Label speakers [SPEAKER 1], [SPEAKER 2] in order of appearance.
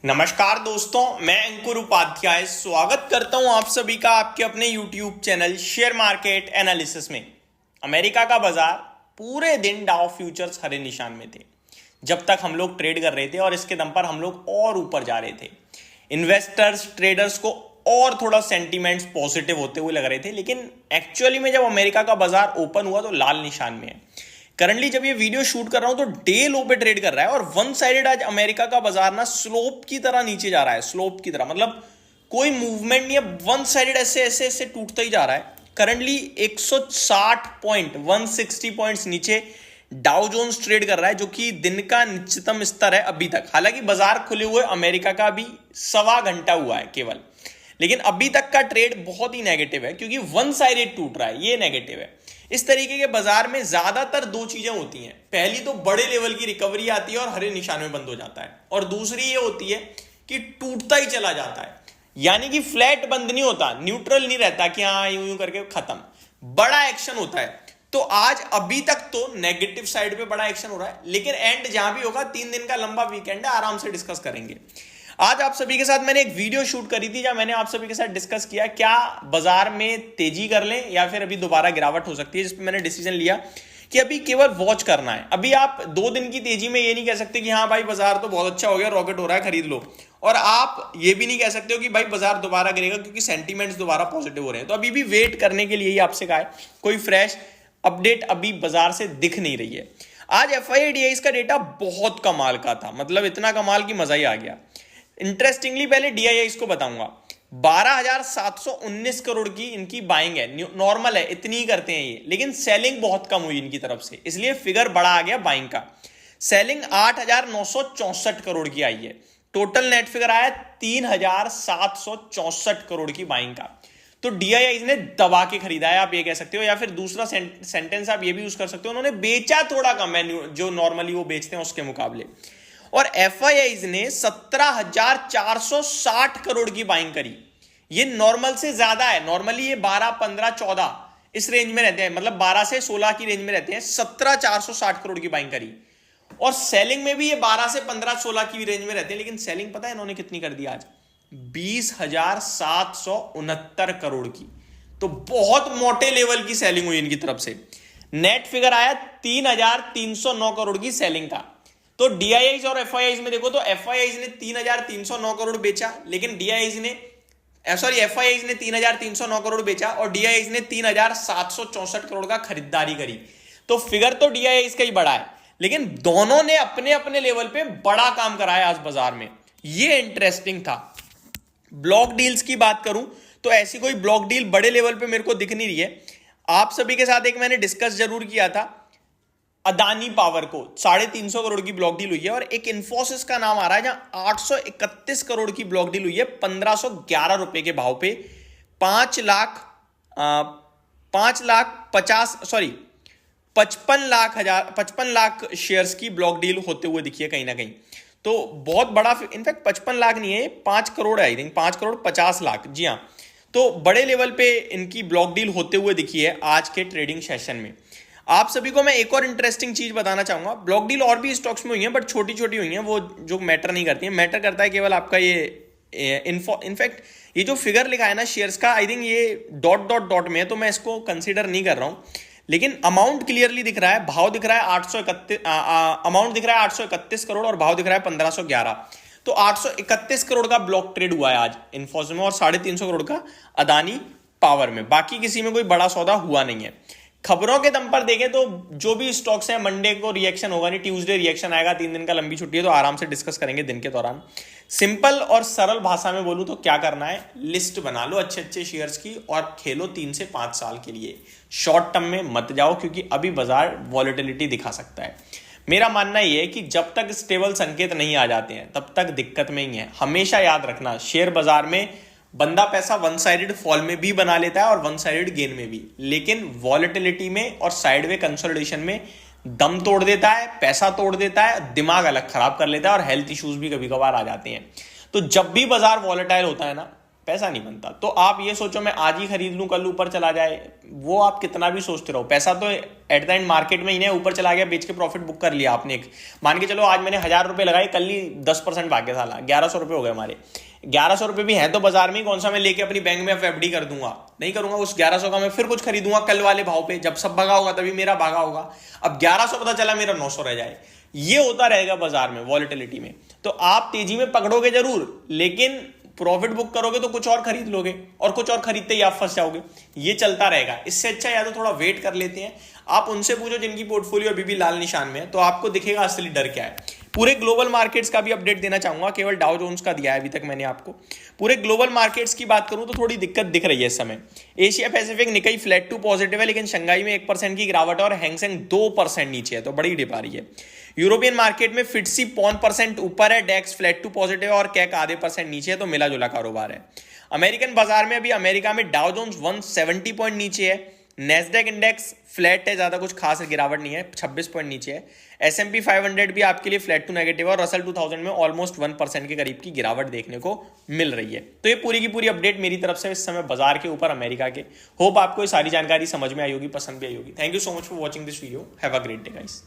[SPEAKER 1] नमस्कार दोस्तों, मैं अंकुर उपाध्याय स्वागत करता हूं आप सभी का आपके अपने YouTube channel share market analysis में। अमेरिका का बाजार पूरे दिन डाउ फ्यूचर्स हरे निशान में थे जब तक हम लोग ट्रेड कर रहे थे और इसके दम पर हम लोग और ऊपर जा रहे थे। इन्वेस्टर्स ट्रेडर्स को और थोड़ा सेंटीमेंट्स पॉजिटिव होते हुए लग रहे थे, लेकिन एक्चुअली में जब अमेरिका का बाजार ओपन हुआ तो लाल निशान में है। करंटली जब ये वीडियो शूट कर रहा हूं तो डे लो पे ट्रेड कर रहा है और वन साइडेड आज अमेरिका का बाजार ना स्लोप की तरह नीचे जा रहा है। स्लोप की तरह मतलब कोई मूवमेंट नहीं है, वन साइडेड ऐसे ऐसे ऐसे टूटता ही जा रहा है। करंटली 160 पॉइंट 160 पॉइंट्स नीचे डाउ जोन्स ट्रेड कर रहा है, जो कि दिन का निश्चितम स्तर है अभी तक। हालांकि बाजार खुले हुए अमेरिका का भी सवा घंटा हुआ है केवल, लेकिन अभी तक का ट्रेड बहुत ही नेगेटिव है क्योंकि वन साइडेड टूट रहा है, ये नेगेटिव है। इस तरीके के बाजार में ज्यादातर दो चीजें होती हैं। पहली तो बड़े लेवल की रिकवरी आती है और हरे निशान में बंद हो जाता है, और दूसरी ये होती है कि टूटता ही चला जाता है, यानी कि फ्लैट बंद नहीं होता, न्यूट्रल नहीं रहता कि हाँ यूं यूं करके खत्म, बड़ा एक्शन होता है। तो आज अभी तक तो नेगेटिव साइड पे बड़ा एक्शन हो रहा है, लेकिन एंड जहां भी होगा 3 दिन का लंबा वीकेंड है, आराम से डिस्कस करेंगे। आज आप सभी के साथ मैंने एक वीडियो शूट करी थी जहां मैंने आप सभी के साथ डिस्कस किया क्या बाजार में तेजी कर लें या फिर अभी दोबारा गिरावट हो सकती है, जिसपे मैंने डिसीजन लिया कि अभी केवल वॉच करना है। अभी आप 2 दिन की तेजी में ये नहीं कह सकते कि हाँ भाई बाजार तो बहुत अच्छा हो गया, रॉकेट हो रहा है, खरीद लो। और आप ये भी नहीं कह सकते हो कि भाई बाजार दोबारा गिरेगा क्योंकि सेंटीमेंट्स दोबारा पॉजिटिव हो रहे हैं। तो अभी भी वेट करने के लिए ही आपसे कहा है, कोई फ्रेश अपडेट अभी बाजार से दिख नहीं रही है। आज FII का डेटा बहुत कमाल का था, मतलब इतना कमाल की मजा ही आ गया। इंटरेस्टिंगली पहले DIIs को बताऊंगा। 12,719 करोड़ की इनकी बाइंग है, नॉर्मल है, इतनी ही करते हैं ये, लेकिन सेलिंग बहुत कम हुई इनकी तरफ से, इसलिए फिगर बड़ा आ गया बाइंग का। सेलिंग 8,964 करोड़ की आई है, टोटल नेट फिगर आया 3,764 करोड़ की बाइंग का। तो DIIs ने दबा के खरीदा है, आप ये कह सकते हो, या फिर दूसरा सेंटेंस आप ये भी यूज कर सकते हो, उन्होंने बेचा थोड़ा कम है जो नॉर्मली वो बेचते हैं उसके मुकाबले। और FIIs ने 17,460 करोड़ की बाइंग करी, ये नॉर्मल से ज्यादा है। नॉर्मली ये 12, 15, 14 इस रेंज में रहते हैं, मतलब 12 से 16 की रेंज में रहते हैं। 17,460 करोड़ की बाइंग करी, और सेलिंग में भी ये 12 से 15, 16 की रेंज में रहते हैं, लेकिन सेलिंग पता है इन्होंने कितनी कर दी आज? 20,769 करोड़ की। तो बहुत मोटे लेवल की सेलिंग हुई इनकी तरफ से। नेट फिगर आया 3,309 करोड़ की सेलिंग का। तो DIIs और FIIs में देखो तो FIIs ने 3,309 करोड़ बेचा, लेकिन FIIs ने 3,309 करोड़ बेचा और DIIs ने 3,764 करोड़ का खरीदारी करी। तो फिगर तो DIIs का ही बड़ा है, लेकिन दोनों ने अपने अपने लेवल पे बड़ा काम कराया आज बाजार में, ये इंटरेस्टिंग था। ब्लॉक डील्स की बात करूं तो ऐसी कोई ब्लॉक डील बड़े लेवल पे मेरे को दिख नहीं रही है। आप सभी के साथ एक मैंने डिस्कस जरूर किया था, अदानी पावर को 350 करोड़ की ब्लॉक डील हुई है, और एक इन्फोसिस का नाम आ रहा है जहां 831 करोड़ की ब्लॉक डील हुई है 1511 रुपए के भाव पे। 55 लाख शेयर्स की ब्लॉक डील होते हुए दिखी है कहीं ना कहीं। तो बहुत बड़ा, इनफैक्ट 55 लाख नहीं है, 5 करोड़ है, आई थिंक 5 करोड़ 50 लाख, जी हाँ। तो बड़े लेवल पे इनकी ब्लॉक डील होते हुए दिखी है आज के ट्रेडिंग सेशन में। आप सभी को मैं एक और इंटरेस्टिंग चीज बताना चाहूंगा। ब्लॉक डील और भी स्टॉक्स में हुई है, बट छोटी छोटी हुई है, वो जो मैटर नहीं करती है। मैटर करता है केवल आपका ये इनफैक्ट ये जो फिगर लिखा है ना शेयर्स का, आई थिंक ये डॉट डॉट डॉट में है, तो मैं इसको कंसीडर नहीं कर रहा हूं, लेकिन अमाउंट क्लियरली दिख रहा है। भाव दिख रहा है 831, अमाउंट दिख रहा है 831 करोड़ और भाव दिख रहा है 1511। तो 831 करोड़ का ब्लॉक ट्रेड हुआ है आज इन्फोसिस में, और 350 करोड़ का अदानी पावर में। बाकी किसी में कोई बड़ा सौदा हुआ नहीं है। खबरों के दम पर देखें तो जो भी स्टॉक्स हैं, मंडे को रिएक्शन होगा नहीं, ट्यूसडे रिएक्शन आएगा, 3 दिन का लंबी छुट्टी है, तो आराम से डिस्कस करेंगे दिन के दौरान। सिंपल और सरल भाषा में बोलूं तो क्या करना है, लिस्ट बना लो अच्छे अच्छे शेयर्स की और खेलो 3 से 5 साल के लिए। शॉर्ट टर्म में मत जाओ क्योंकि अभी बाजार वॉलेटिलिटी दिखा सकता है। मेरा मानना यह है कि जब तक स्टेबल संकेत नहीं आ जाते हैं तब तक दिक्कत में ही है। हमेशा याद रखना, शेयर बाजार में बंदा पैसा वन साइडेड फॉल में भी बना लेता है और वन साइडेड गेन में भी, लेकिन वॉलेटिलिटी में और साइडवे कंसोलिडेशन में दम तोड़ देता है, पैसा तोड़ देता है, दिमाग अलग खराब कर लेता है, और हेल्थ इश्यूज भी कभी कभार आ जाते हैं। तो जब भी बाजार वॉलेटाइल होता है ना, पैसा नहीं बनता। तो आप ये सोचो मैं आज ही खरीद लूं कल ऊपर चला जाए, वो आप कितना भी सोचते रहो, पैसा तो एट द एंड मार्केट में ही नहीं, ऊपर चला गया बेच के प्रॉफिट बुक कर लिया आपने। एक मान के चलो आज मैंने 1000 रुपये लगाए, कल ही 10% भाग्य साला 1100 रुपये हो गए हमारे। 1100 रुपये भी हैं तो बाजार में, कौन सा मैं लेके अपनी बैंक में एफडी कर दूंगा, नहीं करूंगा। उस 1100 का मैं फिर कुछ खरीदूंगा कल वाले भाव पे, जब सब भगा होगा तभी मेरा भागा होगा। अब 1100 पता चला मेरा 900 रह जाए, ये होता रहेगा बाजार में वॉलेटिलिटी में। तो आप तेजी में पकड़ोगे जरूर, लेकिन प्रॉफिट बुक करोगे तो कुछ और खरीद लोगे, और कुछ और खरीदते ही आप फंस जाओगे। ये चलता रहेगा। इससे अच्छा या तो थोड़ा वेट कर लेते हैं। आप उनसे पूछो जिनकी पोर्टफोलियो अभी भी लाल निशान में है, तो आपको दिखेगा असली डर क्या है। पूरे ग्लोबल मार्केट्स का भी अपडेट देना चाहूंगा, केवल डाउ जोन्स का दिया है अभी तक मैंने आपको। पूरे ग्लोबल मार्केट्स की बात करूं तो थोड़ी दिक्कत दिख रही है इस समय। Asia Pacific Nikkei flat to positive है, लेकिन शंघाई में 1% की गिरावट है और हैंगसेंग 2% नीचे है, तो बड़ी डिप आ रही है। यूरोपियन मार्केट में फिट्सी 5% ऊपर है, डेक्स फ्लैट टू पॉजिटिव है और कैक आधे % नीचे है, तो मिला जुला कारोबार है। अमेरिकन बाजार में अभी अमेरिका में डाउ जोन्स 170 पॉइंट नीचे है, नेस्डेक इंडेक्स फ्लैट है, ज्यादा कुछ खास गिरावट नहीं है, 26 पॉइंट नीचे है। S&P 500 भी आपके लिए फ्लैट टू नेगेटिव है और रसल 2000 में ऑलमोस्ट 1% के करीब की गिरावट देखने को मिल रही है। तो ये पूरी की पूरी अपडेट मेरी तरफ से इस समय बाजार के ऊपर अमेरिका के। होप आपको ये सारी जानकारी समझ में आई होगी, पसंद भी आई होगी। Thank you so much for watching this video. Have a great day guys.